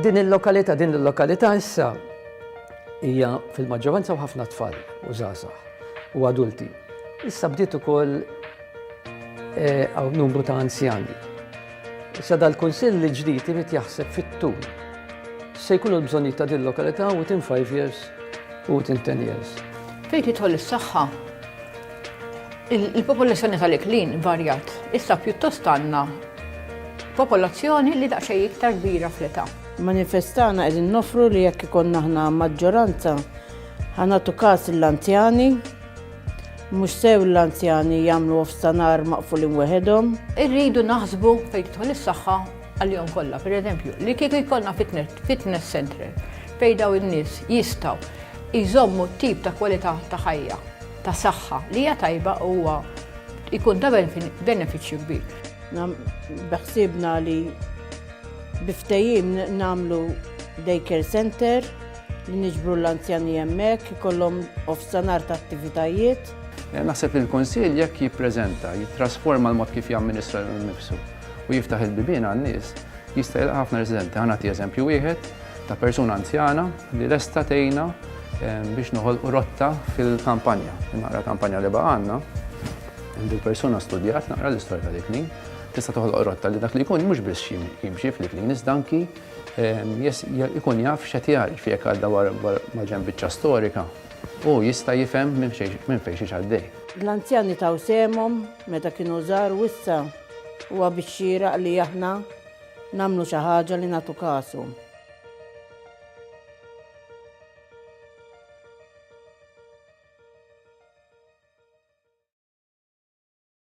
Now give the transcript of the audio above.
din il-lokalità issa hija fil-maġġoranza ħafna tfal u żgħażagħ u adulti. Issa bdiet ukoll numru ta' anzjani. Issa dal-Kunsill ġdid irid jaħseb fit-tul. Se jkunu l-bżonnijiet ta' din il-lokalità within 5 years u within 10 years. Fejn tidħol is-saħħa? Il-popolazzjoni tal-Iklin varjat. Issa pjuttost għandna popolazzjoni li daqsxejn iktar kbira fl-età. Manifestana qegħdin nofru li jekk ikollna aħna maġġoranza ħanatu każ l-anzjani, mhux sew l-anzjani jagħmlu ofsanar maqfulin weħedhom. Irridu naħsbu fejn tidħol is-saħħa għal-jum kollha. Pereżempju, li kieku jkollna fitness center fejn dawn in-nies jistgħu jżommu tip ta' kwalità ta' ħajja, ta' saħħa li hija tajba huwa jkun ta' benefiċċju kbir. Beħsibna li biftejjim nagħmlu daycare center li niġbru l-anzjani hemmhekk, ikollhom ofsanar ta' attivitajiet. Naħseb li l-Kunsill jekk jippreżenta, jittrasforma l-mod kif jamministra nnifsu u jiftaħ il-bibien għan-nies, jista' jilqa' ħafna residenti. Ħanati eżempju wieħed ta' persuna anzjana li lesta tgħinna biex noħolqu rotta fil-kampanja. Naqra kampanja li baqa' għandna, il-persuna studjat naqra l-istorja tal-Iklin, tista' toħolq rotta li dak li jkun mhux biss jimxi fl-Iklin, iżda anki ikun jaf x'qed jgħid fejn għadda ma' ġenb biċċa storika u jista' jifhem minn fejn xi għaddej. L-anzjani taw semhom meta kienu żgħar u issa huwa bix-xieraq li aħna nagħmlu xi ħaġa li nagħtu kasu.